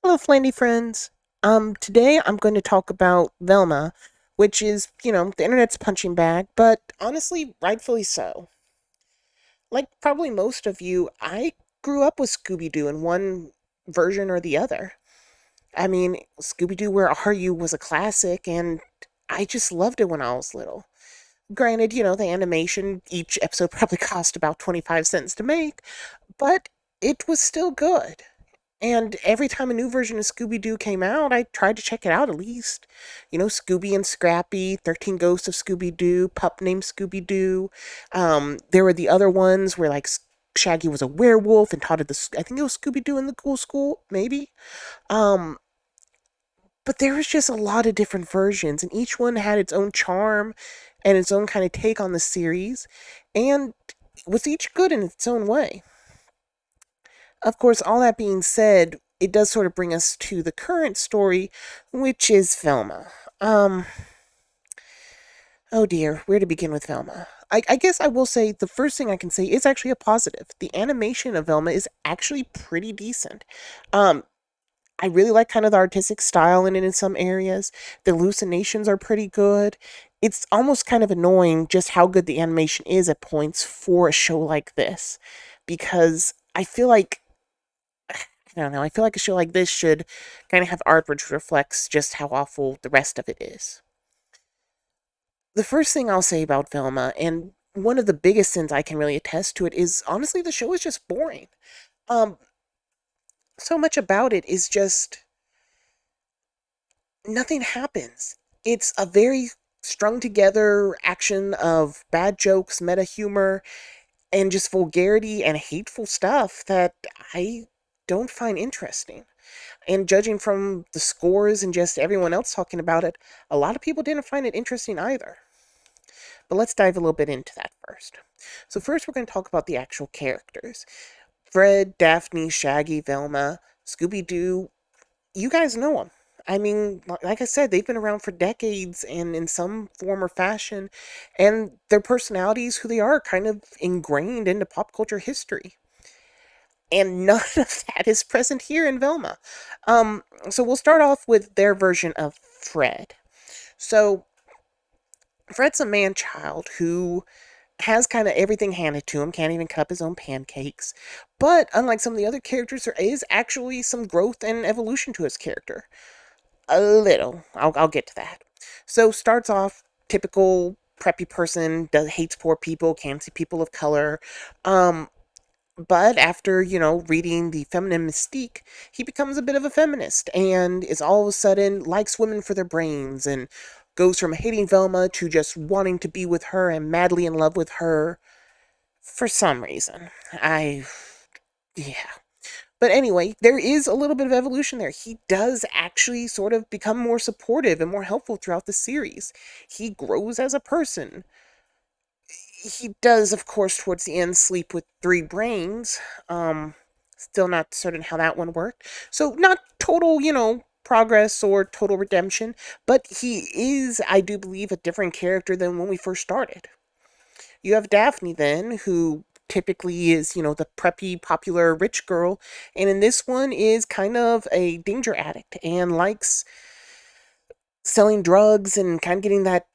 Hello, Flandy friends. Today I'm going to talk about Velma, which is, the internet's punching bag, but honestly, rightfully so. Like probably most of you, I grew up with Scooby Doo in one version or the other. I mean, Scooby Doo Where Are You was a classic, and I just loved it when I was little. Granted, the animation, each episode probably cost about 25 cents to make, but it was still good. And every time a new version of Scooby Doo came out, I tried to check it out at least. Scooby and Scrappy, 13 Ghosts of Scooby Doo, Pup Named Scooby Doo. There were the other ones where, like, Shaggy was a werewolf and taught at I think it was Scooby Doo in the Cool School, maybe. Um, but there was just a lot of different versions, and each one had its own charm and its own kind of take on the series, and was each good in its own way. Of course, all that being said, it does sort of bring us to the current story, which is Velma. Um, oh dear, where to begin with Velma? I guess I will say the first thing I can say is actually a positive. The animation of Velma is actually pretty decent. Um, I really like kind of the artistic style in it in some areas. The hallucinations are pretty good. It's almost kind of annoying just how good the animation is at points for a show like this. Because I feel like I don't know. I feel like a show like this should kind of have art which reflects just how awful the rest of it is. The first thing I'll say about Velma, and one of the biggest sins I can really attest to it, is honestly the show is just boring. Um, so much about it is just nothing happens. It's a very strung together action of bad jokes, meta humor, and just vulgarity and hateful stuff that I don't find interesting. And judging from the scores and just everyone else talking about it, a lot of people didn't find it interesting either. But let's dive a little bit into that first. So, first, we're going to talk about the actual characters Fred, Daphne, Shaggy, Velma, Scooby Doo. You guys know them. I mean, like I said, they've been around for decades and in some form or fashion, and their personalities, who they are, kind of ingrained into pop culture history. And none of that is present here in Velma. So we'll start off with their version of Fred. So Fred's a man child who has kind of everything handed to him, can't even cut up his own pancakes. But unlike some of the other characters, there is actually some growth and evolution to his character. A little. I'll get to that. So starts off typical preppy person, hates poor people, can't see people of color. Um, But after, reading The Feminine Mystique, he becomes a bit of a feminist and is all of a sudden likes women for their brains and goes from hating Velma to just wanting to be with her and madly in love with her for some reason. Yeah. But anyway, there is a little bit of evolution there. He does actually sort of become more supportive and more helpful throughout the series. He grows as a person. He does, of course, towards the end, sleep with three brains. Still not certain how that one worked. So, not total, progress or total redemption, but he is, I do believe, a different character than when we first started. You have Daphne, then, who typically is, the preppy, popular, rich girl, and in this one is kind of a danger addict and likes selling drugs and kind of getting that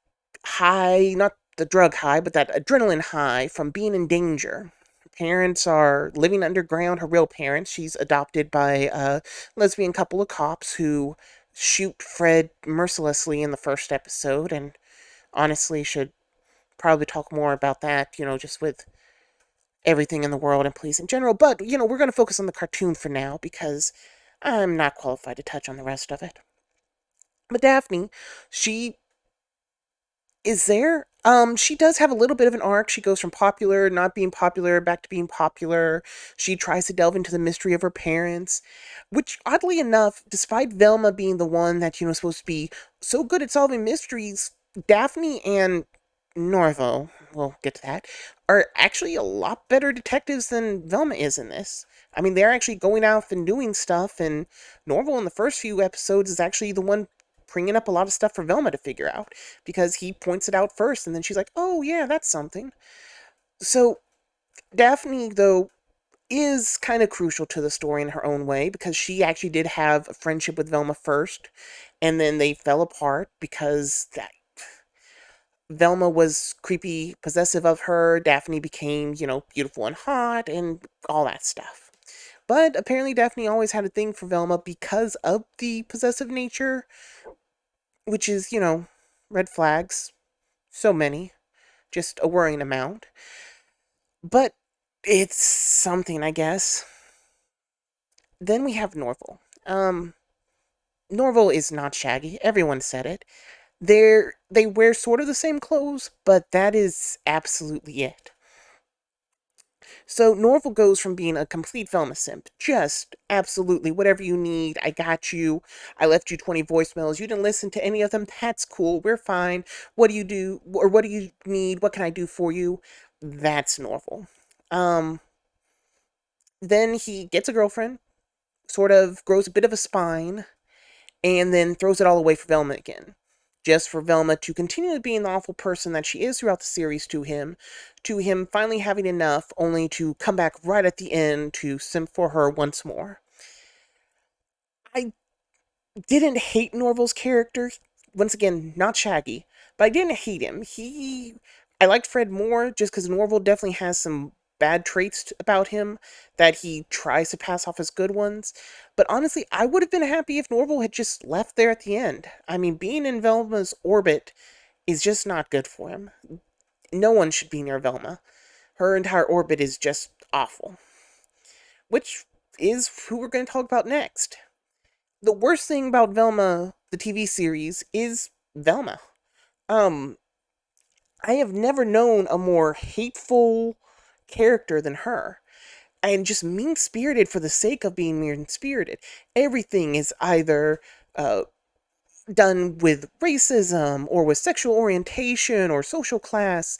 high, not the drug high, but that adrenaline high from being in danger. Her parents are living underground, her real parents. She's adopted by a lesbian couple of cops who shoot Fred mercilessly in the first episode, and honestly should probably talk more about that, just with everything in the world and police in general. But, we're going to focus on the cartoon for now because I'm not qualified to touch on the rest of it. But Daphne, she is there. She does have a little bit of an arc. She goes from popular, not being popular, back to being popular. She tries to delve into the mystery of her parents, which, oddly enough, despite Velma being the one that, supposed to be so good at solving mysteries, Daphne and Norvo, we'll get to that, are actually a lot better detectives than Velma is in this. I mean, they're actually going out and doing stuff, and Norval in the first few episodes is actually the one bringing up a lot of stuff for Velma to figure out because he points it out first, and then she's like, "Oh yeah, that's something." So Daphne, though, is kind of crucial to the story in her own way because she actually did have a friendship with Velma first, and then they fell apart because that Velma was creepy, possessive of her. Daphne became, beautiful and hot and all that stuff. But apparently, Daphne always had a thing for Velma because of the possessive nature, which is, red flags. So many. Just a worrying amount. But it's something, I guess. Then we have Norval. Norval is not Shaggy. Everyone said it. They wear sort of the same clothes, but that is absolutely it. So Norval goes from being a complete Velma simp, just absolutely whatever you need, I got you. I left you 20 voicemails. You didn't listen to any of them. That's cool. We're fine. What do you do, or what do you need? What can I do for you? That's Norval. Um, then he gets a girlfriend, sort of grows a bit of a spine, and then throws it all away for Velma again. Just for Velma to continue being the awful person that she is throughout the series to him finally having enough, only to come back right at the end to simp for her once more. I didn't hate Norval's character. Once again, not Shaggy, but I didn't hate him. I liked Fred more just because Norval definitely has some bad traits about him that he tries to pass off as good ones. But honestly, I would have been happy if Norval had just left there at the end. I mean, being in Velma's orbit is just not good for him. No one should be near Velma. Her entire orbit is just awful. Which is who we're going to talk about next. The worst thing about Velma, the TV series, is Velma. Um, I have never known a more hateful character than her. And just mean spirited for the sake of being mean spirited. Everything is either done with racism or with sexual orientation or social class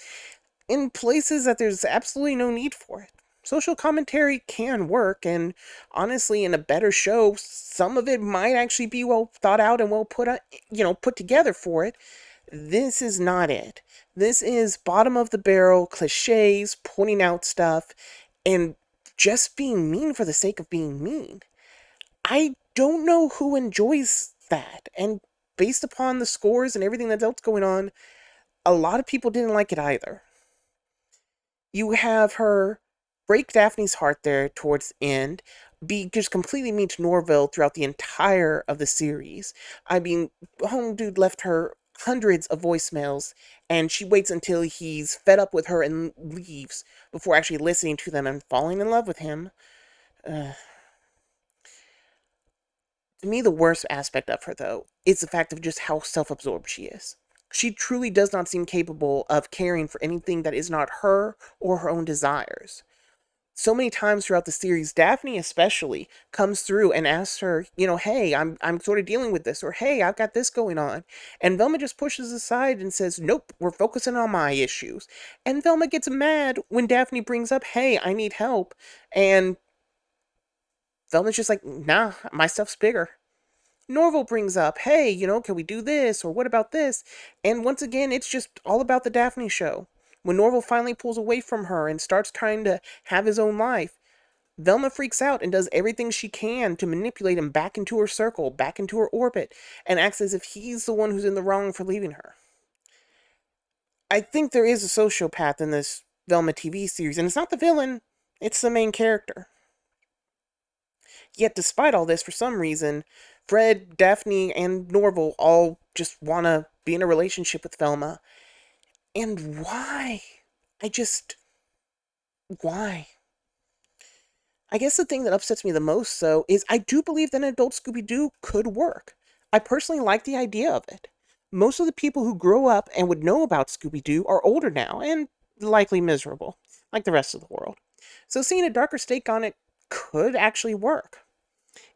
in places that there's absolutely no need for it. Social commentary can work, and honestly, in a better show, some of it might actually be well thought out and well put together for it. This is not it. This is bottom of the barrel cliches, pointing out stuff, and just being mean for the sake of being mean. I don't know who enjoys that. And based upon the scores and everything that's else going on, a lot of people didn't like it either. You have her break Daphne's heart there towards the end, be just completely mean to Norville throughout the entire of the series. I mean, home dude left her hundreds of voicemails, and she waits until he's fed up with her and leaves before actually listening to them and falling in love with him. To me, the worst aspect of her, though, is the fact of just how self-absorbed she is. She truly does not seem capable of caring for anything that is not her or her own desires. So many times throughout the series, Daphne especially comes through and asks her, hey, I'm sort of dealing with this, or hey, I've got this going on. And Velma just pushes aside and says, nope, we're focusing on my issues. And Velma gets mad when Daphne brings up, hey, I need help. And Velma's just like, nah, my stuff's bigger. Norval brings up, hey, can we do this? Or what about this? And once again, it's just all about the Daphne show. When Norval finally pulls away from her and starts trying to have his own life, Velma freaks out and does everything she can to manipulate him back into her circle, back into her orbit, and acts as if he's the one who's in the wrong for leaving her. I think there is a sociopath in this Velma TV series, and it's not the villain, it's the main character. Yet, despite all this, for some reason, Fred, Daphne, and Norval all just want to be in a relationship with Velma. And why? I just. Why? I guess the thing that upsets me the most, though, is I do believe that an adult Scooby-Doo could work. I personally like the idea of it. Most of the people who grow up and would know about Scooby-Doo are older now, and likely miserable, like the rest of the world. So seeing a darker take on it could actually work.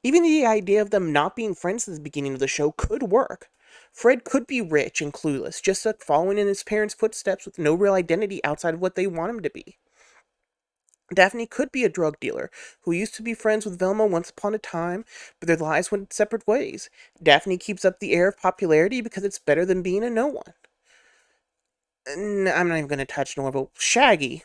Even the idea of them not being friends at the beginning of the show could work. Fred could be rich and clueless, just following in his parents' footsteps with no real identity outside of what they want him to be. Daphne could be a drug dealer who used to be friends with Velma once upon a time, but their lives went separate ways. Daphne keeps up the air of popularity because it's better than being a no one. I'm not even going to touch Norval. Shaggy.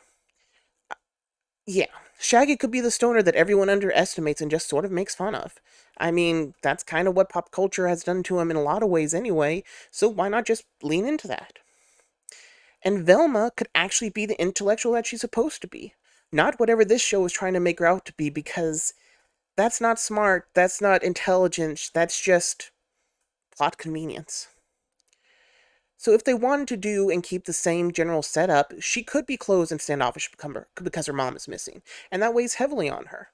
Yeah, Shaggy could be the stoner that everyone underestimates and just sort of makes fun of. I mean, that's kind of what pop culture has done to him in a lot of ways anyway, so why not just lean into that? And Velma could actually be the intellectual that she's supposed to be, not whatever this show is trying to make her out to be, because that's not smart, that's not intelligent, that's just plot convenience. So if they wanted to do and keep the same general setup, she could be closed and standoffish because her mom is missing, and that weighs heavily on her.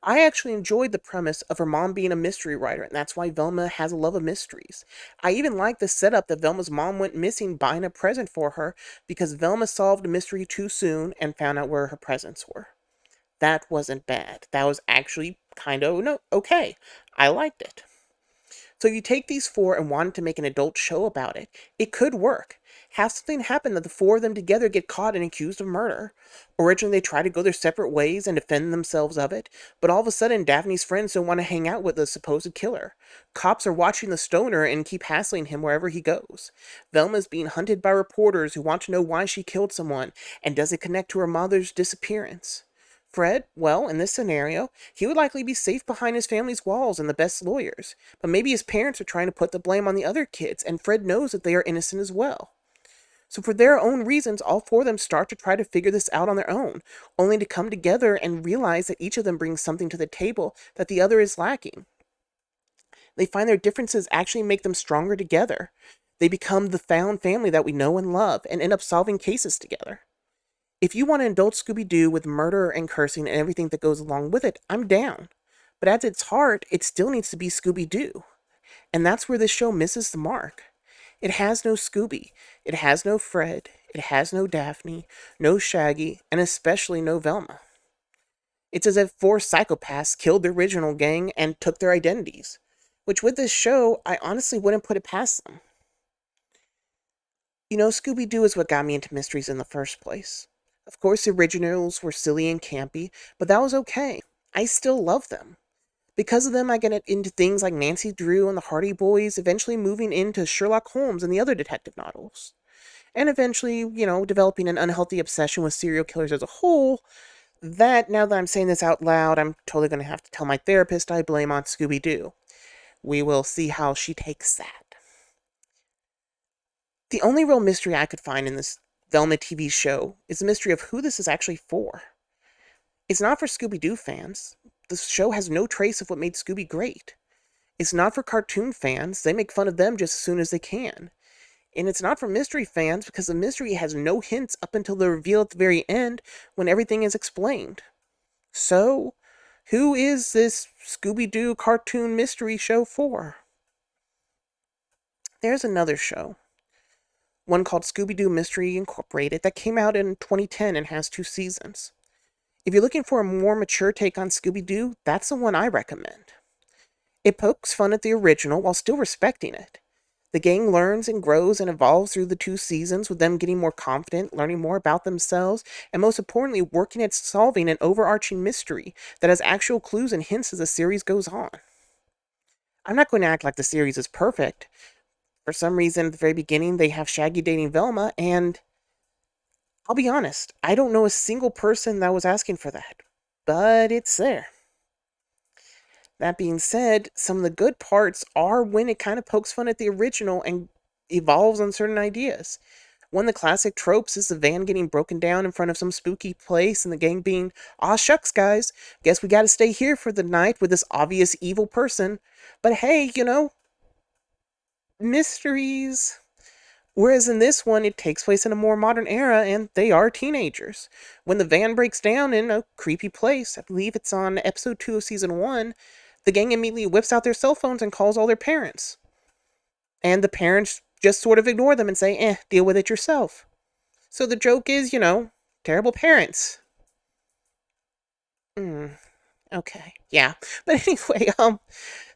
I actually enjoyed the premise of her mom being a mystery writer, and that's why Velma has a love of mysteries. I even like the setup that Velma's mom went missing buying a present for her because Velma solved a mystery too soon and found out where her presents were. That wasn't bad. That was actually kind of no okay. I liked it. So you take these four and wanted to make an adult show about it, it could work. Have something happen that the four of them together get caught and accused of murder. Originally they try to go their separate ways and defend themselves of it, but all of a sudden Daphne's friends don't want to hang out with the supposed killer. Cops are watching the stoner and keep hassling him wherever he goes. Velma's being hunted by reporters who want to know why she killed someone, and does it connect to her mother's disappearance? Fred, well, in this scenario, he would likely be safe behind his family's walls and the best lawyers, but maybe his parents are trying to put the blame on the other kids, and Fred knows that they are innocent as well. So for their own reasons, all four of them start to try to figure this out on their own, only to come together and realize that each of them brings something to the table that the other is lacking. They find their differences actually make them stronger together. They become the found family that we know and love, and end up solving cases together. If you want an adult Scooby Doo with murder and cursing and everything that goes along with it, I'm down. But at its heart, it still needs to be Scooby Doo. And that's where this show misses the mark. It has no Scooby, it has no Fred, it has no Daphne, no Shaggy, and especially no Velma. It's as if four psychopaths killed the original gang and took their identities, which with this show, I honestly wouldn't put it past them. You know, Scooby Doo is what got me into mysteries in the first place. Of course, the originals were silly and campy, but that was okay. I still love them. Because of them, I get into things like Nancy Drew and the Hardy Boys, eventually moving into Sherlock Holmes and the other detective novels. And eventually, developing an unhealthy obsession with serial killers as a whole. That, now that I'm saying this out loud, I'm totally going to have to tell my therapist I blame on Scooby Doo. We will see how she takes that. The only real mystery I could find in this Velma TV show is the mystery of who this is actually for. It's not for Scooby-Doo fans. The show has no trace of what made Scooby great. It's not for cartoon fans. They make fun of them just as soon as they can. And it's not for mystery fans because the mystery has no hints up until the reveal at the very end when everything is explained. So, who is this Scooby-Doo cartoon mystery show for? There's another show, one called Scooby-Doo Mystery Incorporated, that came out in 2010 and has 2 seasons. If you're looking for a more mature take on Scooby-Doo, that's the one I recommend. It pokes fun at the original while still respecting it. The gang learns and grows and evolves through the 2 seasons, with them getting more confident, learning more about themselves, and most importantly, working at solving an overarching mystery that has actual clues and hints as the series goes on. I'm not going to act like the series is perfect. For some reason, at the very beginning, they have Shaggy dating Velma, and I'll be honest, I don't know a single person that was asking for that. But it's there. That being said, some of the good parts are when it kind of pokes fun at the original and evolves on certain ideas. One of the classic tropes is the van getting broken down in front of some spooky place and the gang being, "Aw shucks guys, guess we gotta stay here for the night with this obvious evil person. But hey, mysteries." Whereas in this one, it takes place in a more modern era, and they are teenagers. When the van breaks down in a creepy place, I believe it's on episode 2 of season 1, the gang immediately whips out their cell phones and calls all their parents. And the parents just sort of ignore them and say, deal with it yourself. So the joke is, terrible parents. Okay, yeah. But anyway,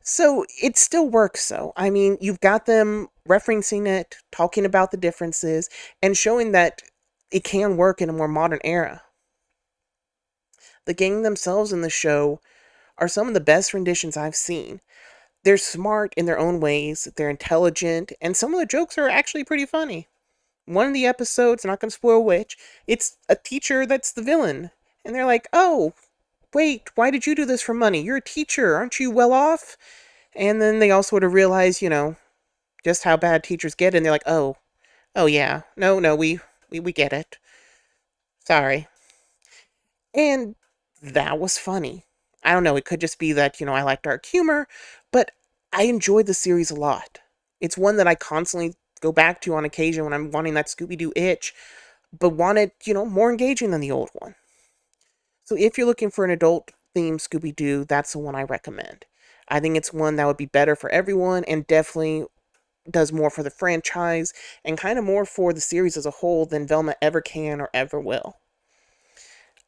so it still works, though. I mean, you've got them referencing it, talking about the differences, and showing that it can work in a more modern era. The gang themselves in the show are some of the best renditions I've seen. They're smart in their own ways, they're intelligent, and some of the jokes are actually pretty funny. One of the episodes, not going to spoil which, it's a teacher that's the villain. And they're like, "Oh, wait, why did you do this for money? You're a teacher. Aren't you well off? And then they all sort of realize, just how bad teachers get. And they're like, oh yeah, no, we get it. Sorry. And that was funny. I don't know, it could just be that, I like dark humor, but I enjoyed the series a lot. It's one that I constantly go back to on occasion when I'm wanting that Scooby Doo itch, but want it, more engaging than the old one. So if you're looking for an adult themed Scooby Doo, that's the one I recommend. I think it's one that would be better for everyone and definitely does more for the franchise and kind of more for the series as a whole than Velma ever can or ever will.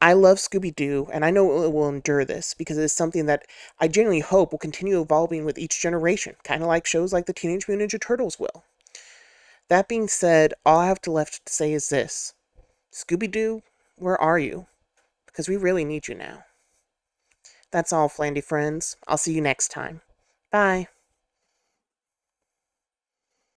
I love Scooby Doo, and I know it will endure this because it is something that I genuinely hope will continue evolving with each generation, kind of like shows like the Teenage Mutant Ninja Turtles will. That being said, all I have to left to say is this: Scooby Doo, where are you? Because we really need you now. That's all, Flandy friends. I'll see you next time. Bye.